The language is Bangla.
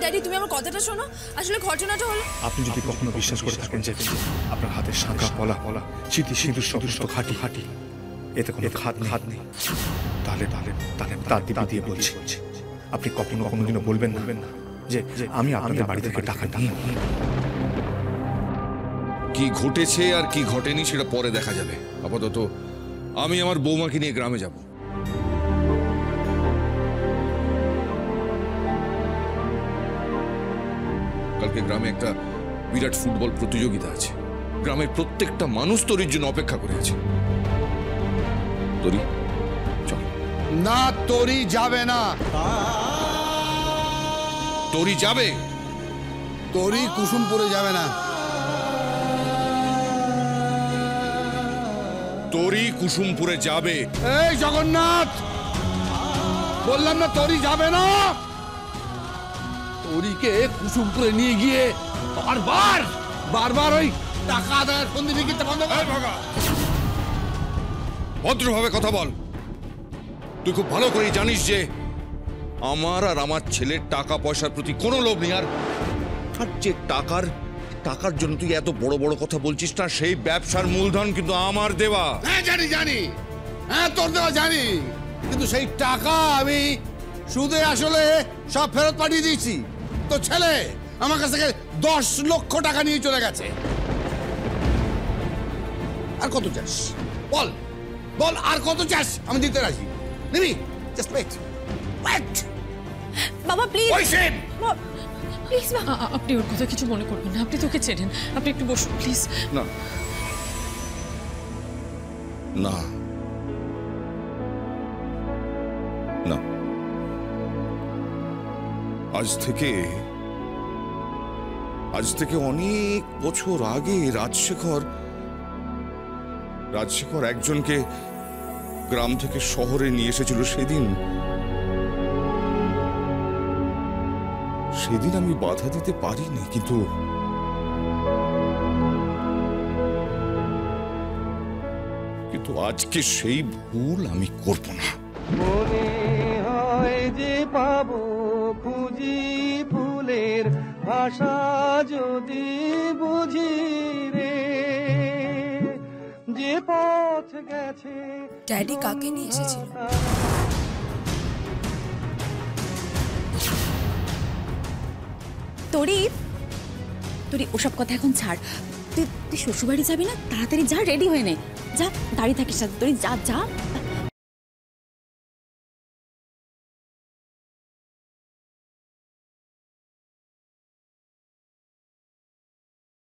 ড্যাডি তুমি আমার কথাটা শোনো। আসলে ঘটনাটা হলো, আপনি যদি কখনো বিশ্বাস করে থাকেন যে আপনার হাতের শাঁখা পলা পলা স্মৃতি সিঁদুর সমস্ত খাঁটি খাঁটি, এতে কোনো খাত নেই, তাহলে তার দিদি দিয়ে বলছি, আপনি কোনোদিনও বলবেন না যে আমি আপনাদের বাড়ি থেকে টাকা নিই। কি ঘটেছে আর কি ঘটেনি সেটা পরে দেখা যাবে। আপাতত আমি আমার বৌমাকে নিয়ে গ্রামে যাব। কালকে গ্রামে একটা বিরাট ফুটবল প্রতিযোগিতা আছে। গ্রামের প্রত্যেকটা মানুষ তোরির জন্য অপেক্ষা করে আছে। তোরি চল। না, তোরি যাবে না। তোরি যাবে? তোরি কুসুমপুরে যাবে না। তোরি কুসুমপুরে যাবে। এই জগন্নাথ, বললাম না তোরি যাবে না। তোরিকে কুসুমপুরে নিয়ে গিয়ে বারবার ওই টাকা আদায়ের ফন্দি বিক্রিতে বন্ধ কর। ভদ্রভাবে কথা বল। তুই খুব ভালো করে জানিস যে আমার আর আমার ছেলের টাকা পয়সার প্রতি কোনো লোভ নেই। আর যে টাকার জন্য তুই এত বড় বড় কথা বলছিস না, সেই ব্যবসার মূলধন কিন্তু আমার দেওয়া। হ্যাঁ জানি, হ্যাঁ তোর দেওয়া জানি, কিন্তু সেই টাকা আমি সুদে আসলে সব ফেরত পাঠিয়ে দিয়েছি। তো ছেলে আমার কাছ থেকে 10 লক্ষ টাকা নিয়ে চলে গেছে। আর কত চাস বল আর কত চাস, আমি দিতে রাজি। নিবি? Just wait. বাবা প্লিজ। প্লিজ আপনি ওর কথা কিছু মনে করবেন না। আপনি তোকে চেনেন, আপনি একটু বসুন প্লিজ। না না না, আজ থেকে অনেক বছর আগে রাজশেখর একজনকে গ্রাম থেকে শহরে নিয়ে এসেছিল। সেদিন আমি বাধা দিতে পারিনি, কিন্তু আজকে সেই ভুল আমি করব না। মনে হয় যে পাবো খুঁজি ফুলের ভাষা যদি বুঝি রে, যে পথ গেছে। ড্যাডি কাকে নিয়ে এসেছিল? তোরি ওসব কথা এখন ছাড়। তুই শ্বশুরবাড়ি যাবি না? তাড়াতাড়ি যা, রেডি হয়ে নে। যা, দাঁড়িয়ে থাকিস না তোরি, যা।